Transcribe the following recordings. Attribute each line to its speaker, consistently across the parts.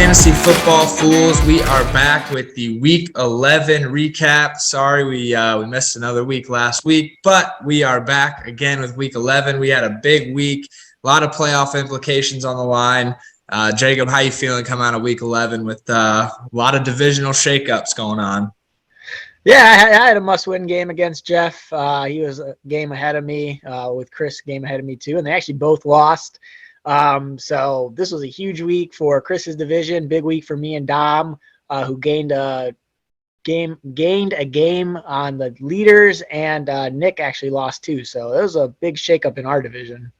Speaker 1: Fantasy Football Fools. We are back with the Week 11 recap. Sorry, we missed another week last week, but we are back again with Week 11. We had a big week, a lot of playoff implications on the line. Jacob, how you feeling coming out of Week 11 with a lot of divisional shakeups going on?
Speaker 2: Yeah, I had a must-win game against Jeff. He was a game ahead of me, with Chris a game ahead of me too, and they actually both lost. So this was a huge week for Chris's division, big week for me and Dom, who gained a game on the leaders, and Nick actually lost too. So it was a big shakeup in our division.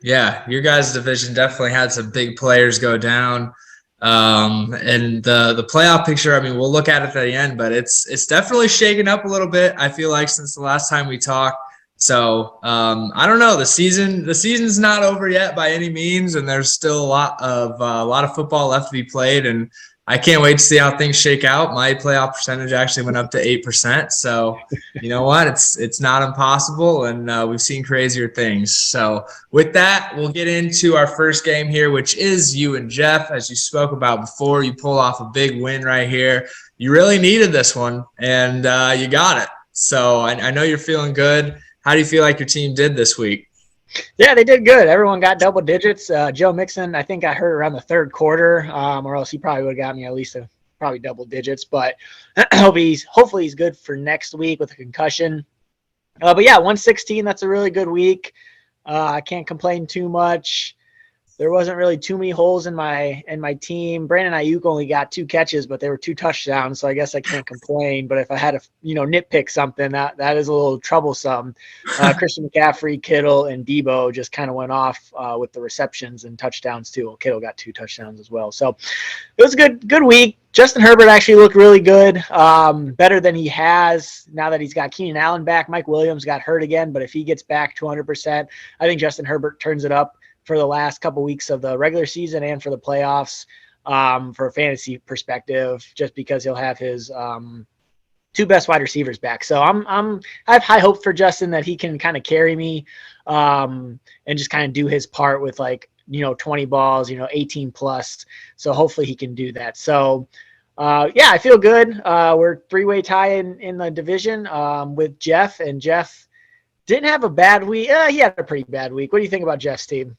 Speaker 1: Yeah, your guys' division definitely had some big players go down. And the playoff picture, I mean, we'll look at it at the end, but it's definitely shaken up a little bit, I feel like, since the last time we talked. So I don't know. The season's not over yet by any means, and there's still a lot of football left to be played, and I can't wait to see how things shake out. My playoff percentage actually went up to 8%. So you know what? It's not impossible, and we've seen crazier things. So with that, we'll get into our first game here, which is you and Jeff. As you spoke about before, you pull off a big win right here. You really needed this one, and you got it. So I know you're feeling good. How do you feel like your team did this week?
Speaker 2: Yeah, they did good. Everyone got double digits. Joe Mixon, I think I heard around the third quarter, or else he probably would have got me at least probably double digits. But hopefully he's good for next week with a concussion. But yeah, 116, that's a really good week. I can't complain too much. There wasn't really too many holes in my team. Brandon Ayuk only got 2 catches, but they were 2 touchdowns, so I guess I can't complain. But if I had to, nitpick something, that is a little troublesome. Christian McCaffrey, Kittle, and Debo just kind of went off with the receptions and touchdowns too. Well, Kittle got 2 touchdowns as well, so it was a good week. Justin Herbert actually looked really good, better than he has now that he's got Keenan Allen back. Mike Williams got hurt again, but if he gets back to 100%, I think Justin Herbert turns it up for the last couple weeks of the regular season and for the playoffs, for a fantasy perspective, just because he'll have his 2 best wide receivers back. So I have high hope for Justin that he can kind of carry me, and just kind of do his part with 20 balls, 18 plus. So hopefully he can do that. So yeah, I feel good. We're 3-way tie in the division with Jeff, and Jeff didn't have a bad week. He had a pretty bad week. What do you think about Jeff's team?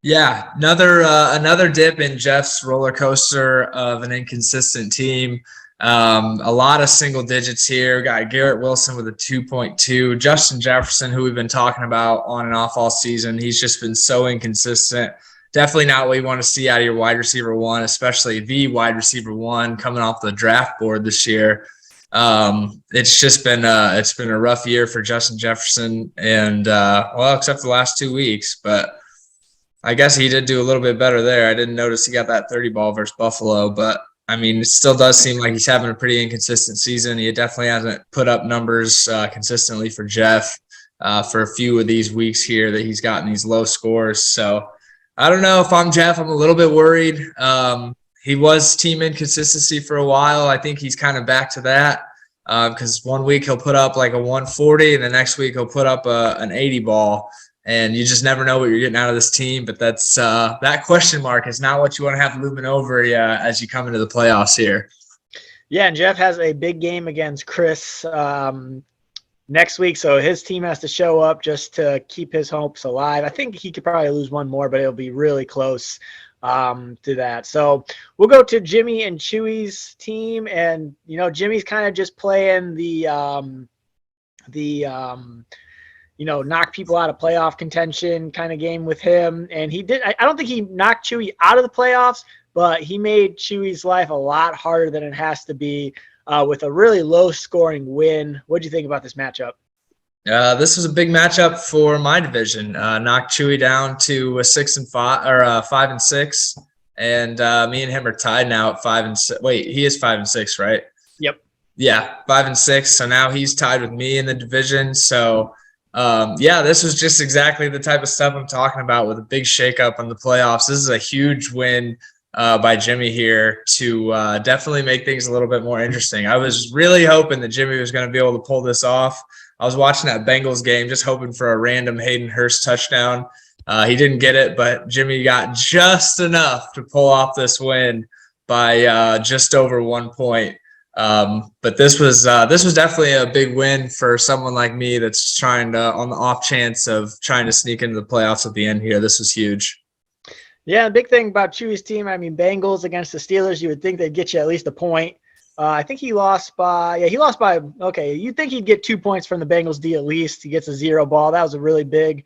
Speaker 1: Yeah, another dip in Jeff's roller coaster of an inconsistent team. A lot of single digits here. Got Garrett Wilson with a 2.2. Justin Jefferson, who we've been talking about on and off all season, he's just been so inconsistent. Definitely not what you want to see out of your wide receiver one, especially the wide receiver one coming off the draft board this year. It's been a rough year for Justin Jefferson, and except for the last 2 weeks, but I guess he did do a little bit better there. I didn't notice he got that 30 ball versus Buffalo, but I mean, it still does seem like he's having a pretty inconsistent season. He definitely hasn't put up numbers consistently for Jeff for a few of these weeks here that he's gotten these low scores. So I don't know if I'm Jeff. I'm a little bit worried. He was team inconsistency for a while. I think he's kind of back to that because 1 week he'll put up like a 140 and the next week he'll put up an 80 ball. And you just never know what you're getting out of this team. But that's that question mark is not what you want to have looming over you as you come into the playoffs here.
Speaker 2: Yeah, and Jeff has a big game against Chris next week, so his team has to show up just to keep his hopes alive. I think he could probably lose one more, but it'll be really close to that. So we'll go to Jimmy and Chewy's team, and Jimmy's kind of just playing the knock people out of playoff contention kind of game with him. And he did. I don't think he knocked Chewy out of the playoffs, but he made Chewy's life a lot harder than it has to be with a really low scoring win. What do you think about this matchup?
Speaker 1: This was a big matchup for my division. Knocked Chewy down to a 6-5 or 5-6, and me and him are tied now at 5-6. Wait, he is 5-6, right?
Speaker 2: Yep.
Speaker 1: Yeah, 5-6. So now he's tied with me in the division. So this was just exactly the type of stuff I'm talking about with a big shakeup on the playoffs. This is a huge win by Jimmy here to definitely make things a little bit more interesting. I was really hoping that Jimmy was going to be able to pull this off. I was watching that Bengals game just hoping for a random Hayden Hurst touchdown. He didn't get it, but Jimmy got just enough to pull off this win by just over 1 point. But this was definitely a big win for someone like me that's trying to, on the off chance of trying to sneak into the playoffs at the end here. This was huge.
Speaker 2: Yeah, the big thing about Chewy's team, I mean, Bengals against the Steelers, you would think they'd get you at least a point. I think he lost by, okay, you'd think he'd get 2 points from the Bengals D at least. He gets a 0 ball. That was a really big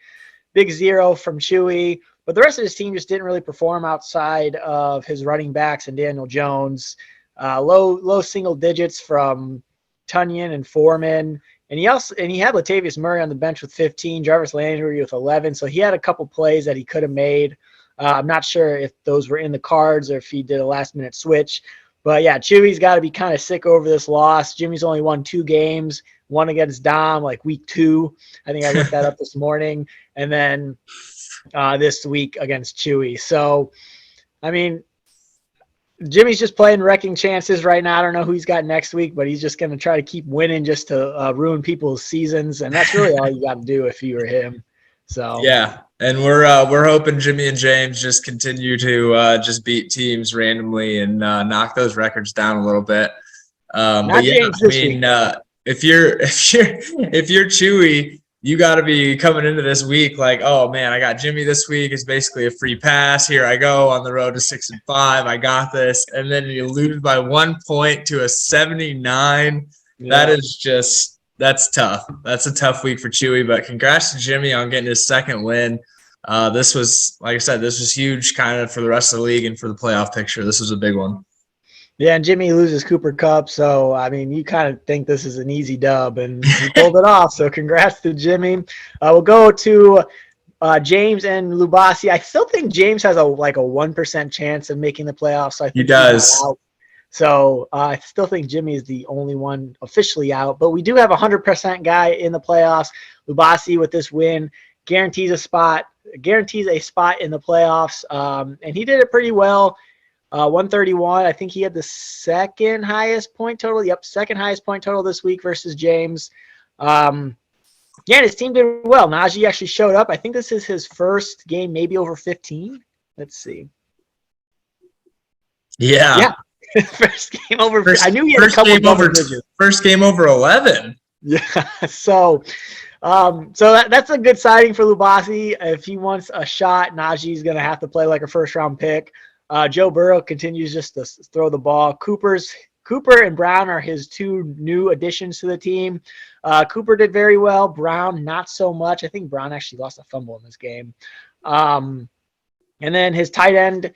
Speaker 2: 0 from Chewy. But the rest of his team just didn't really perform outside of his running backs and Daniel Jones. Low single digits from Tunyon and Foreman. And he had Latavius Murray on the bench with 15, Jarvis Landry with 11. So he had a couple plays that he could have made. I'm not sure if those were in the cards or if he did a last-minute switch. But, yeah, Chewy's got to be kind of sick over this loss. Jimmy's only won 2 games, one against Dom, like week 2. I think I looked that up this morning. And then this week against Chewy. So, I mean, Jimmy's just playing wrecking chances right now. I don't know who he's got next week, but he's just going to try to keep winning just to ruin people's seasons. And that's really all you got to do if you were him. So
Speaker 1: yeah, and we're hoping Jimmy and James just continue to just beat teams randomly and knock those records down a little bit. But yeah, I mean, if you're Chewy, you got to be coming into this week like, oh man, I got Jimmy this week. It's basically a free pass. Here I go on the road to 6-5. I got this, and then you lose by 1 point to a 79. Yeah. That's tough. That's a tough week for Chewy, but congrats to Jimmy on getting his second win. This was, like I said, this was huge kind of for the rest of the league and for the playoff picture. This was a big one. Yeah, and Jimmy loses Cooper Kupp, so, I mean, you kind of think this is an easy dub, and he pulled it off, so congrats to Jimmy. We'll go to James and Lubasi. I still think James has a 1% chance of making the playoffs. So I think he does. So I still think Jimmy is the only one officially out. But we do have a 100% guy in the playoffs. Lubasi with this win guarantees a spot in the playoffs. And he did it pretty well. 131. I think he had the second highest point total. Yep, second highest point total this week versus James. Yeah, his team did well. Najee actually showed up. I think this is his first game, maybe over 15. Let's see. Yeah. First game over. I knew he had a couple double digits. First game over 11. Yeah. So that's a good signing for Lubasi. If he wants a shot, Najee's going to have to play like a first-round pick. Joe Burrow continues just to throw the ball. Cooper and Brown are his 2 new additions to the team. Cooper did very well. Brown, not so much. I think Brown actually lost a fumble in this game. And then his tight end,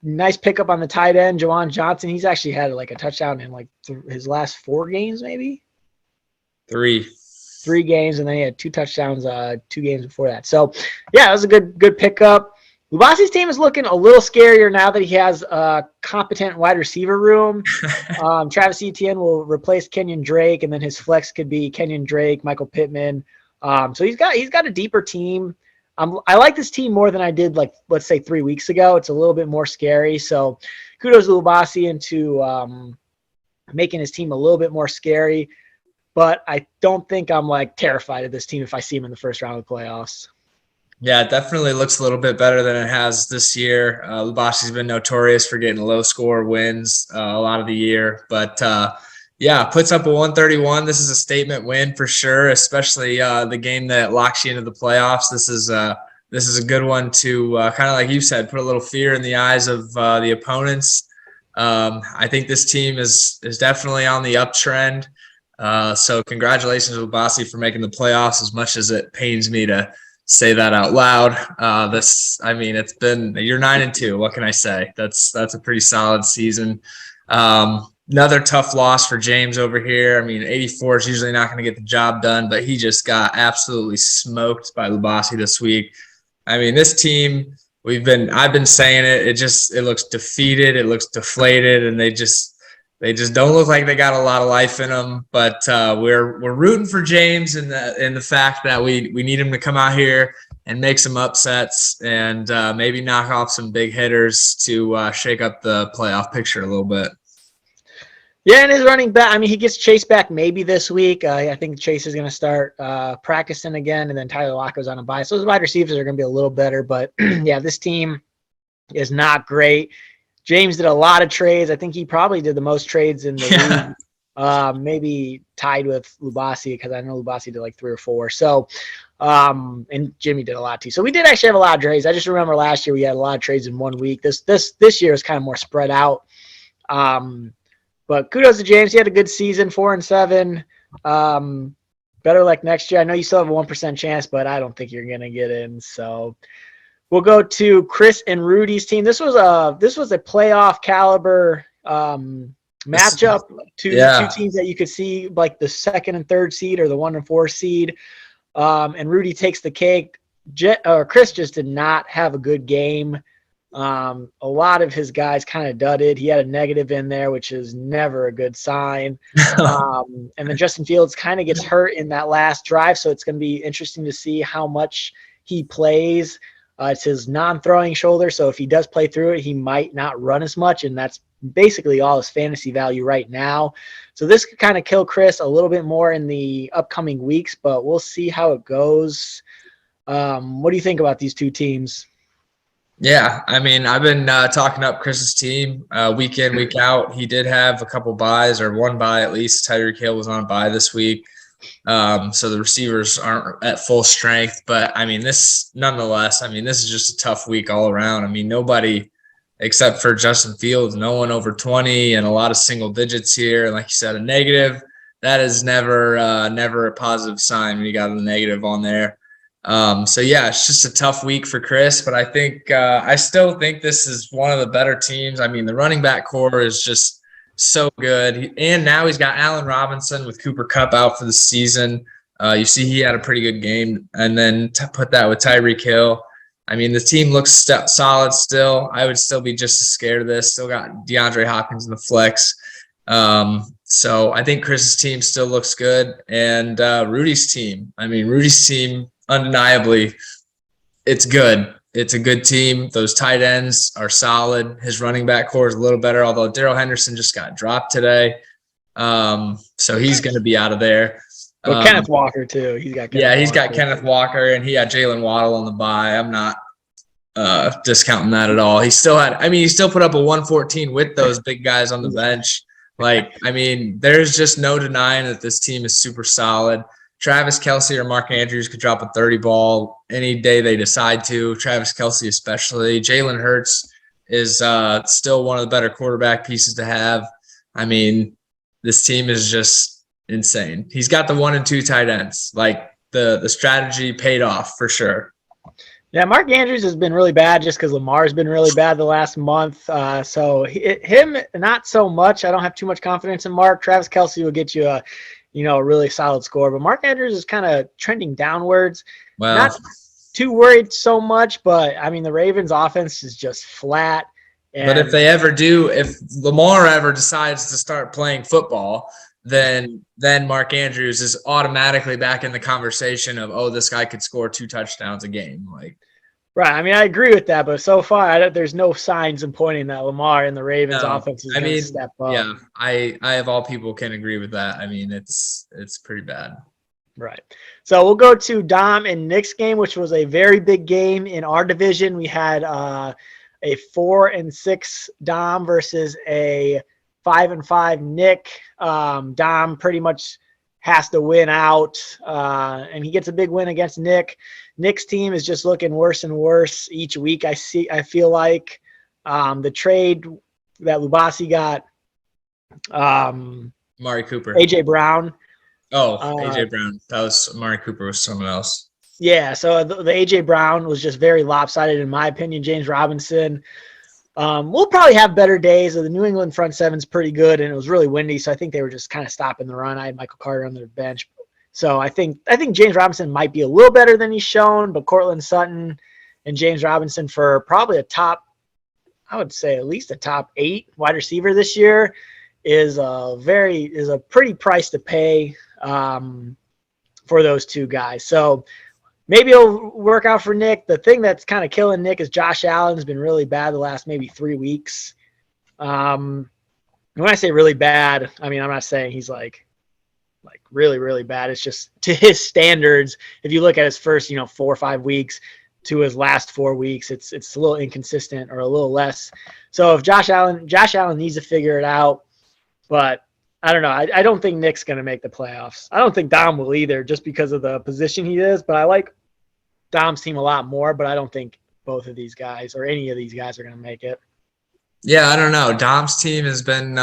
Speaker 1: nice pickup on the tight end, Juwan Johnson. He's actually had a touchdown in his last 4 games, maybe? 3 games, and then he had 2 touchdowns 2 games before that. So, yeah, it was a good pickup. Lubasi's team is looking a little scarier now that he has a competent wide receiver room. Travis Etienne will replace Kenyon Drake, and then his flex could be Kenyon Drake, Michael Pittman. So he's got a deeper team. I like this team more than I did, let's say 3 weeks ago. It's a little bit more scary. So kudos to Lubasi into making his team a little bit more scary. But I don't think I'm terrified of this team if I see him in the first round of the playoffs. Yeah, it definitely looks a little bit better than it has this year. Lubasi's been notorious for getting low score wins a lot of the year. But, yeah, puts up a 131. This is a statement win for sure, especially the game that locks you into the playoffs. This is a good one to kind of like you said, put a little fear in the eyes of the opponents. I think this team is definitely on the uptrend. So congratulations to Lubasi for making the playoffs, as much as it pains me to say that out loud. It's been, you're 9-2. What can I say? That's a pretty solid season. Another tough loss for James over here. 84 is usually not going to get the job done, but he just got absolutely smoked by Lubasi this week. This team, I've been saying it. It looks defeated. It looks deflated, and they just don't look like they got a lot of life in them. But we're rooting for James in the fact that we need him to come out here and make some upsets and maybe knock off some big hitters to shake up the playoff picture a little bit. Yeah, and his running back, he gets Chase back maybe this week. I think Chase is going to start practicing again, and then Tyler Lockett's on a bye. So those wide receivers are going to be a little better. But, yeah, this team is not great.
Speaker 2: James did a lot of trades. I think he probably did the most trades in the
Speaker 1: Yeah.
Speaker 2: league. Maybe tied with Lubasi, because I know Lubasi did like 3 or 4. So, and Jimmy did a lot too. So we did actually have a lot of trades. I just remember last year we had a lot of trades in 1 week. This year is kind of more spread out. But kudos to James. He had a good season, 4-7. Better luck next year. I know you still have a 1% chance, but I don't think you're gonna get in. So we'll go to Chris and Rudy's team. This was a playoff caliber matchup. Two teams that you could see, like the 2nd and 3rd seed or the 1 and 4 seed. And Rudy takes the cake. Chris just did not have a good game. A lot of his guys kind of dudded. He had a negative in there, which is never a good sign. And then Justin Fields kind of gets hurt in that last drive, so it's going to be interesting to see how much he plays. It's his non-throwing shoulder, so if he does play through it, he might not run as much, and that's basically all his fantasy value right now. So this could kind of kill Chris a little bit more in the upcoming weeks, but we'll see how it goes. What do you think about these two teams?
Speaker 1: Yeah, I mean, I've been talking up Chris's team week in, week out. He did have a couple buys, or 1 buy at least. Tyreek Hill was on a buy this week. So the receivers aren't at full strength. But, I mean, nonetheless, I mean, this is just a tough week all around. I mean, nobody except for Justin Fields, no one over 20 and a lot of single digits here. And like you said, a negative, that is never a positive sign when you got a negative on there. So yeah, it's just a tough week for Chris, but I think I still think this is one of the better teams. I mean, the running back core is just so good, and now he's got Allen Robinson with Cooper Kupp out for the season. You see, he had a pretty good game, and then to put that with Tyreek Hill. I mean, the team looks solid still. I would still be just as scared of this. Still got DeAndre Hopkins in the flex. So I think Chris's team still looks good, and Rudy's team. I mean, Rudy's team. Undeniably, it's good. It's a good team. Those tight ends are solid. His running back core is a little better, although Darrell Henderson just got dropped today. So he's going to be out of there.
Speaker 2: But Kenneth Walker, too. He's got
Speaker 1: Kenneth Walker, and he had Jalen Waddle on the bye. I'm not discounting that at all. He still put up a 114 with those big guys on the bench. Like, I mean, there's just no denying that this team is super solid. Travis Kelce or Mark Andrews could drop a 30 ball any day they decide to. Travis Kelce especially. Jalen Hurts is still one of the better quarterback pieces to have. I mean, this team is just insane. He's got the 1 and 2 tight ends. Like, the strategy paid off for sure.
Speaker 2: Yeah, Mark Andrews has been really bad just because Lamar's been really bad the last month. So him, not so much. I don't have too much confidence in Mark. Travis Kelce will get you a really solid score. But Mark Andrews is kind of trending downwards.
Speaker 1: Well,
Speaker 2: not too worried so much, but, I mean, the Ravens' offense is just flat.
Speaker 1: But if Lamar ever decides to start playing football, then Mark Andrews is automatically back in the conversation of, oh, this guy could score 2 touchdowns a game. Like,
Speaker 2: right. I mean, I agree with that, but so far there's no signs in pointing that Lamar and the Ravens offense is going to step up.
Speaker 1: Yeah, I of all people can agree with that. I mean, it's pretty bad.
Speaker 2: Right. So we'll go to Dom and Nick's game, which was a very big game in our division. We had a 4-6 Dom versus a 5-5 Nick. Dom pretty much has to win out, and he gets a big win against Nick. Nick's team is just looking worse and worse each week. I feel like the trade that Lubasi got,
Speaker 1: Amari Cooper,
Speaker 2: AJ Brown.
Speaker 1: AJ Brown. That was Amari Cooper was someone else.
Speaker 2: Yeah, so the AJ Brown was just very lopsided in my opinion. James Robinson. We'll probably have better days. The New England front seven's pretty good, and it was really windy, so I think they were just kind of stopping the run. I had Michael Carter on their bench. So I think James Robinson might be a little better than he's shown, but Cortland Sutton and James Robinson for probably I would say at least a top 8 wide receiver this year is a pretty price to pay for those two guys. So maybe it'll work out for Nick. The thing that's kind of killing Nick is Josh Allen's been really bad the last maybe 3 weeks. When I say really bad, I mean, I'm not saying he's like really, really bad. It's just to his standards. If you look at his first, 4 or 5 weeks, to his last 4 weeks. It's a little inconsistent or a little less. So if Josh Allen needs to figure it out, but I don't know. I don't think Nick's going to make the playoffs. I don't think Dom will either, just because of the position he is. But I like Dom's team a lot more. But I don't think both of these guys or any of these guys are going to make it.
Speaker 1: Yeah, I don't know. Dom's team has been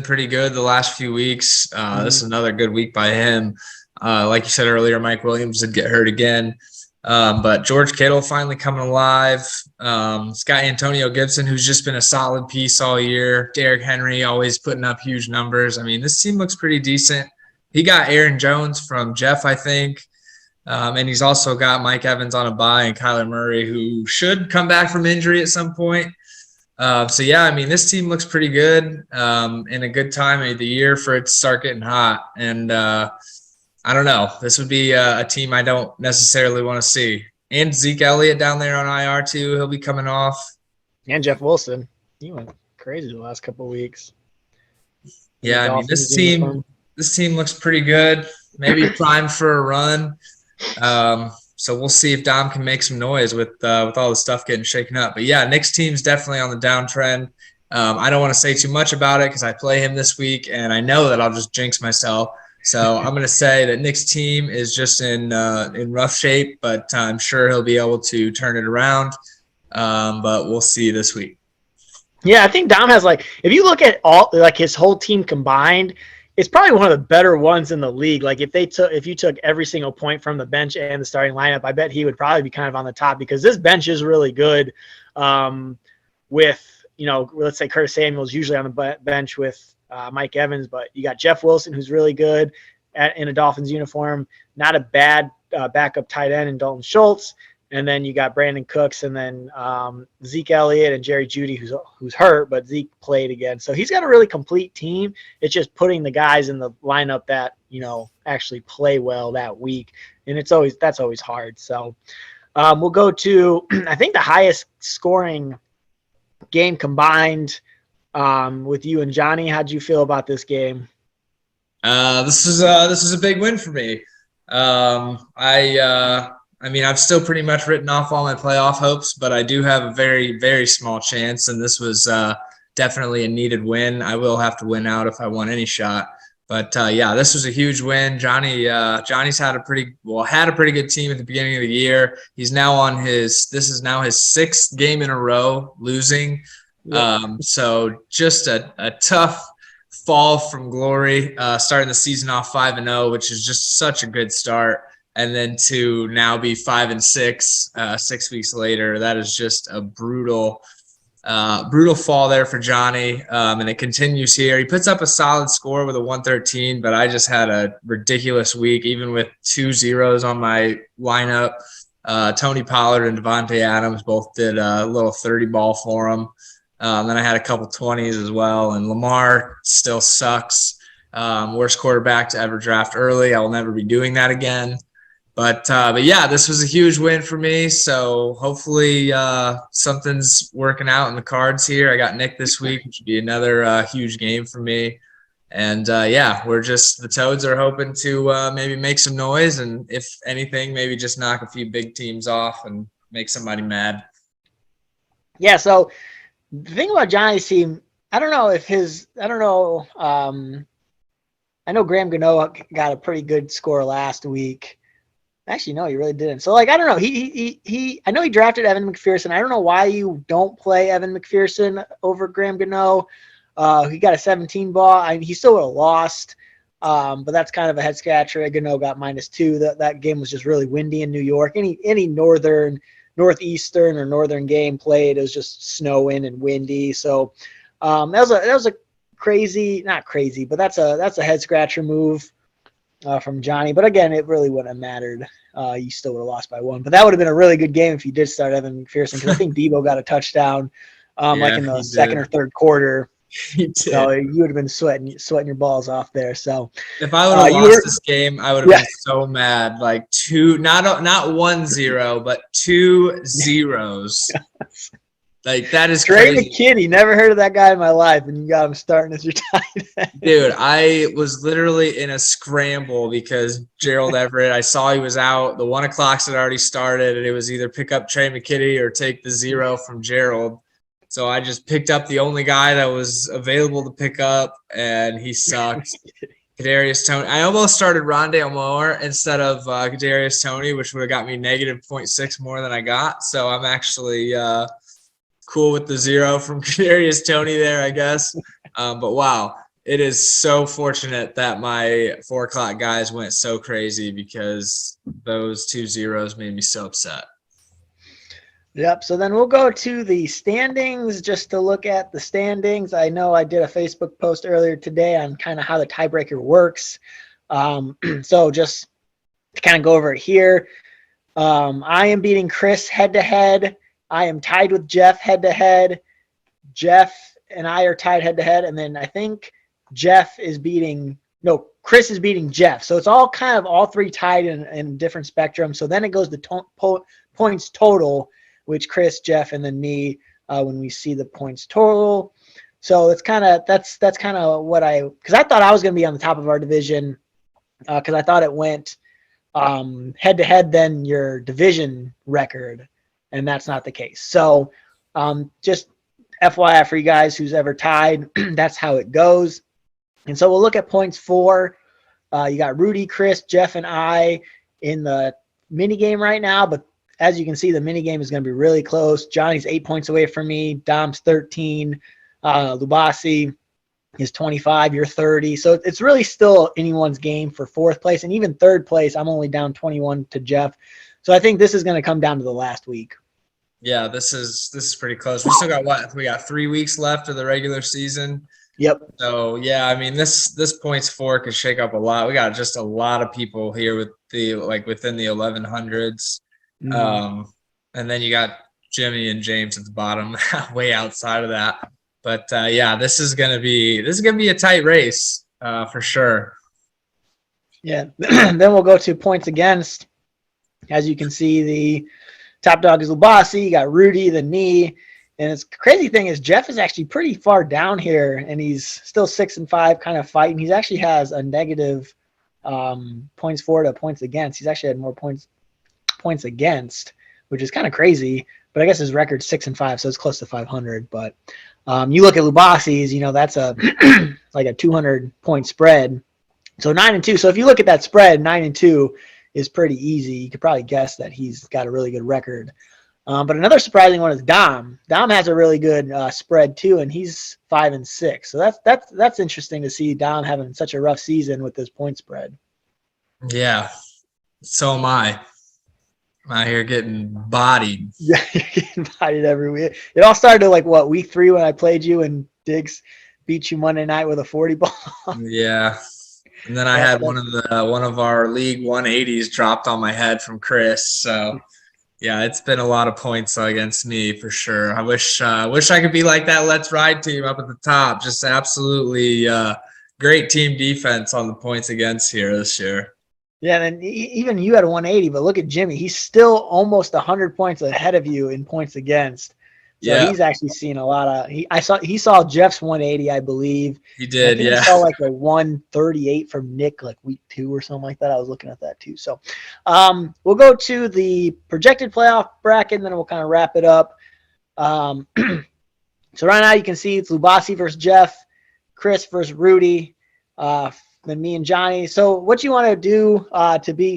Speaker 1: pretty good the last few weeks. This is another good week by him. Like you said earlier, Mike Williams did get hurt again. But George Kittle finally coming alive. It's got Antonio Gibson, who's just been a solid piece all year. Derrick Henry always putting up huge numbers. I mean, this team looks pretty decent. He got Aaron Jones from Jeff, I think. And he's also got Mike Evans on a bye and Kyler Murray, who should come back from injury at some point. So, yeah, I mean, this team looks pretty good in a good time of the year for it to start getting hot. And I don't know. This would be a team I don't necessarily want to see. And Zeke Elliott down there on IR too. He'll be coming off.
Speaker 2: And Jeff Wilson. He went crazy the last couple of weeks.
Speaker 1: Yeah, I mean, this team looks pretty good. Maybe primed for a run. So we'll see if Dom can make some noise with all the stuff getting shaken up. But yeah, Nick's team's definitely on the downtrend. I don't want to say too much about it because I play him this week, and I know that I'll just jinx myself. So I'm going to say that Nick's team is just in rough shape, but I'm sure he'll be able to turn it around. But we'll see this week.
Speaker 2: Yeah, I think Dom has, like, if you look at all, like, his whole team combined, it's probably one of the better ones in the league. Like, if you took every single point from the bench and the starting lineup, I bet he would probably be kind of on the top, because this bench is really good. With, let's say Curtis Samuel's usually on the bench with Mike Evans, but you got Jeff Wilson, who's really good in a Dolphins uniform. Not a bad backup tight end in Dalton Schultz. And then you got Brandon Cooks, and then Zeke Elliott and Jerry Jeudy, who's hurt, but Zeke played again. So he's got a really complete team. It's just putting the guys in the lineup that, actually play well that week. And that's always hard. So we'll go to, I think, the highest scoring game combined with you and Johnny. How'd you feel about this game?
Speaker 1: This is a big win for me. I mean, I've still pretty much written off all my playoff hopes, but I do have a very, very small chance, and this was definitely a needed win. I will have to win out if I want any shot. But, yeah, this was a huge win. Johnny's had a pretty good team at the beginning of the year. He's now this is now his 6th game in a row losing. Yeah. So just a tough fall from glory, starting the season off 5-0, which is just such a good start. And then to now be 5-6, 6 weeks later, that is just a brutal fall there for Johnny. And it continues here. He puts up a solid score with a 113, but I just had a ridiculous week, even with 2 zeros on my lineup. Tony Pollard and Devontae Adams both did a little 30 ball for him. Then I had a couple 20s as well. And Lamar still sucks. Worst quarterback to ever draft early. I will never be doing that again. But yeah, this was a huge win for me. So hopefully something's working out in the cards here. I got Nick this week, which would be another huge game for me. And yeah, the Toads are hoping to maybe make some noise. And if anything, maybe just knock a few big teams off and make somebody mad.
Speaker 2: Yeah. So the thing about Johnny's team, I know Graham Gano got a pretty good score last week. Actually, no, he really didn't. So, I don't know. I know he drafted Evan McPherson. I don't know why you don't play Evan McPherson over Graham Gano. He got a 17 ball. He still would have lost, but that's kind of a head scratcher. Gano got -2. That game was just really windy in New York. Any northeastern or northern game played, it was just snowing and windy. So that was a crazy, not crazy, but that's a head scratcher move from Johnny. But again, it really wouldn't have mattered. You still would have lost by 1. But that would have been a really good game if you did start Evan McPherson, because I think Debo got a touchdown in the second or third quarter.
Speaker 1: He did.
Speaker 2: So you would have been sweating your balls off there. So
Speaker 1: if I would have lost this game, I would have been so mad. Like not 1-0, but 2 zeros. Like, that is
Speaker 2: Trey
Speaker 1: crazy.
Speaker 2: McKitty, never heard of that guy in my life, and you got him starting as your tight end.
Speaker 1: Dude, I was literally in a scramble because Gerald Everett, I saw he was out. The 1 o'clocks had already started, and it was either pick up Trey McKitty or take the 0 from Gerald. So I just picked up the only guy that was available to pick up, and he sucked. Kadarius Toney. I almost started Rondale Moore instead of Kadarius Toney, which would have got me negative 0.6 more than I got. So I'm actually cool with the 0 from Kadarius Toney there, I guess. But wow, it is so fortunate that my 4 o'clock guys went so crazy because those 2 zeros made me so upset.
Speaker 2: Yep. So then we'll go to the standings just to look at the standings. I know I did a Facebook post earlier today on kind of how the tiebreaker works. So just to kind of go over it here, I am beating Chris head to head. I am tied with Jeff head to head. Jeff and I are tied head to head. And then I think Chris is beating Jeff. So it's all kind of all three tied in different spectrums. So then it goes to points total, which Chris, Jeff, and then me when we see the points total. So it's kind of that's kind of what because I thought I was going to be on the top of our division because I thought it went head to head then your division record, and that's not the case. So just FYI for you guys who's ever tied, that's how it goes. And so we'll look at points for. You got Rudy, Chris, Jeff, and I in the mini game right now, but as you can see, the mini game is going to be really close. Johnny's 8 points away from me. Dom's 13. Lubasi is 25. You're 30. So it's really still anyone's game for 4th place. And even 3rd place, I'm only down 21 to Jeff. So I think this is going to come down to the last week.
Speaker 1: Yeah, this is pretty close. We still got what? We got 3 weeks left of the regular season.
Speaker 2: Yep.
Speaker 1: So yeah, I mean this points for could shake up a lot. We got just a lot of people here with the within the 1100s. And then you got Jimmy and James at the bottom, way outside of that. But yeah, this is gonna be a tight race for sure.
Speaker 2: Yeah. Then we'll go to points against. As you can see, the top dog is Lubasi. You got Rudy, the knee. And it's crazy thing is Jeff is actually pretty far down here, and he's still 6-5, kind of fighting. He actually has a negative points for to points against. He's actually had more points against, which is kind of crazy. But I guess his record's 6-5, so it's close to 500. But you look at Lubasi's, that's a like a 200-point spread. So 9-2. So if you look at that spread, 9-2 is pretty easy. You could probably guess that he's got a really good record. But another surprising one is Dom. Dom has a really good spread too, and he's 5-6. So that's interesting to see Dom having such a rough season with this point spread.
Speaker 1: Yeah, so am I. I'm out here getting bodied.
Speaker 2: Yeah, you're getting bodied every week. It all started week 3 when I played you and Diggs beat you Monday night with a 40 ball.
Speaker 1: Yeah. And then I had one of our league 180s dropped on my head from Chris. So yeah, it's been a lot of points against me for sure. I wish I could be like that Let's Ride team up at the top. Just absolutely great team defense on the points against here this year.
Speaker 2: Yeah, and even you had a 180, but look at Jimmy. He's still almost 100 points ahead of you in points against. So he's actually seen a lot of. He saw Jeff's 180, I believe.
Speaker 1: He did,
Speaker 2: He saw like a 138 from Nick, like week 2 or something like that. I was looking at that too. So, we'll go to the projected playoff bracket, and then we'll kind of wrap it up. So right now you can see it's Lubasi versus Jeff, Chris versus Rudy, then me and Johnny. So what you want to do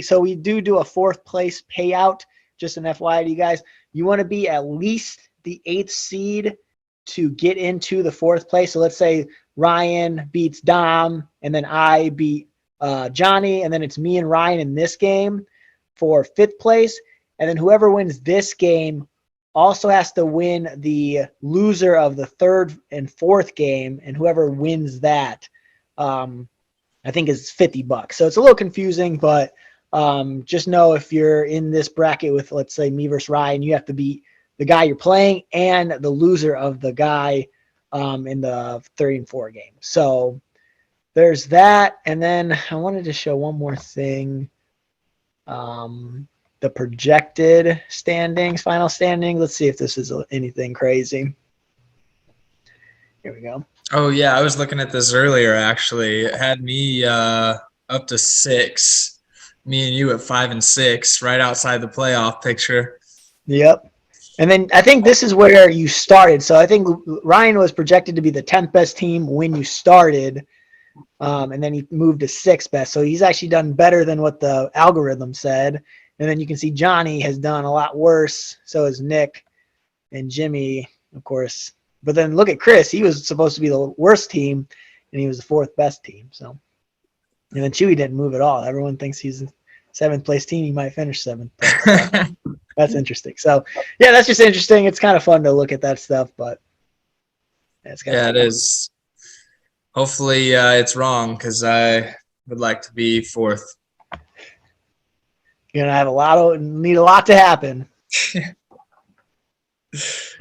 Speaker 2: so we do a 4th place payout. Just an FYI to you guys. You want to be at least the 8th seed to get into the 4th place. So let's say Ryan beats Dom, and then I beat Johnny, and then it's me and Ryan in this game for 5th place. And then whoever wins this game also has to win the loser of the 3rd and 4th game, and whoever wins that, I think is $50. So it's a little confusing, but just know if you're in this bracket with, let's say, me versus Ryan, you have to beat the guy you're playing and the loser of the guy in the 3 and 4 game. So there's that. And then I wanted to show one more thing. The the projected standings, final standings. Let's see if this is anything crazy. Here we go.
Speaker 1: Oh yeah, I was looking at this earlier. Actually, it had me up to 6. Me and you at 5 and 6, right outside the playoff picture.
Speaker 2: Yep. And then I think this is where you started. So I think Ryan was projected to be the 10th best team when you started, and then he moved to 6th best. So he's actually done better than what the algorithm said. And then you can see Johnny has done a lot worse. So has Nick and Jimmy, of course. But then look at Chris. He was supposed to be the worst team, and he was the 4th best team. So, and then Chewy didn't move at all. Everyone thinks he's a 7th place team. He might finish 7th. So that's interesting. So, yeah, that's just interesting. It's kind of fun to look at that stuff, but it's kind
Speaker 1: yeah, it is. Hopefully, it's wrong because I would like to be 4th.
Speaker 2: You're gonna need a lot to happen.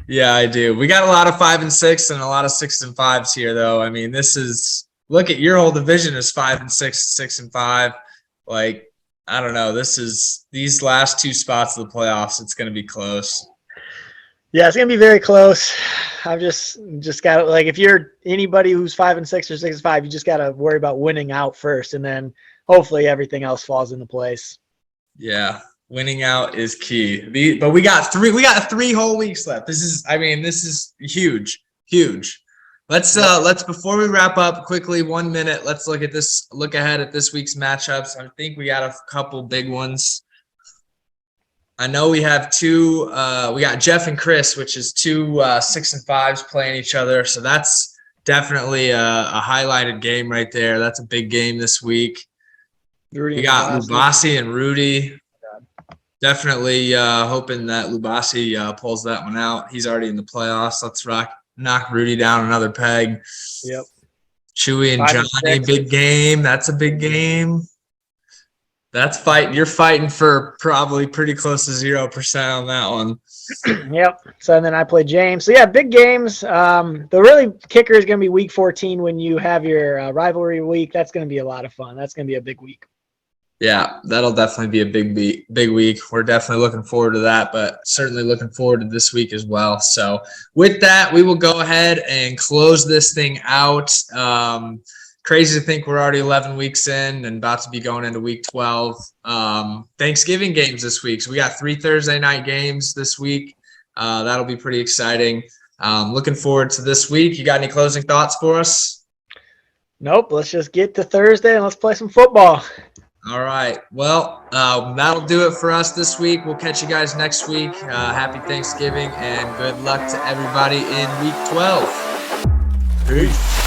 Speaker 1: Yeah, I do. We got a lot of 5 and 6 and a lot of 6 and 5s here, though. I mean, look at your whole division is 5 and 6, 6 and 5. Like, I don't know. These last 2 spots of the playoffs. It's going to be close.
Speaker 2: Yeah, it's gonna be very close. I've just got to, like, if you're anybody who's 5 and 6 or 6 and 5, you just got to worry about winning out first, and then hopefully everything else falls into place.
Speaker 1: Yeah. Winning out is key. But we got 3 whole weeks left. This is huge. Let's before we wrap up quickly, 1 minute, let's look ahead at this week's matchups. I think we got a couple big ones. I know we have 2 we got Jeff and Chris, which is 2 6 and 5s playing each other. So that's definitely a highlighted game right there. That's a big game this week. We got Lubasi and Rudy. Definitely hoping that Lubasi pulls that one out. He's already in the playoffs. Let's knock Rudy down another peg.
Speaker 2: Yep.
Speaker 1: Chewy and Johnny, big game. That's a big game. That's fighting. You're fighting for probably pretty close to 0% on that one.
Speaker 2: Yep. So then I play James. So yeah, big games. The really kicker is going to be week 14 when you have your rivalry week. That's going to be a lot of fun. That's going to be a big week.
Speaker 1: Yeah, that'll definitely be a big week. We're definitely looking forward to that, but certainly looking forward to this week as well. So with that, we will go ahead and close this thing out. Crazy to think we're already 11 weeks in and about to be going into week 12. Thanksgiving games this week. So we got 3 Thursday night games this week. That'll be pretty exciting. Looking forward to this week. You got any closing thoughts for us?
Speaker 2: Nope. Let's just get to Thursday and let's play some football.
Speaker 1: All right. Well, that'll do it for us this week. We'll catch you guys next week. Happy Thanksgiving and good luck to everybody in week 12. Peace.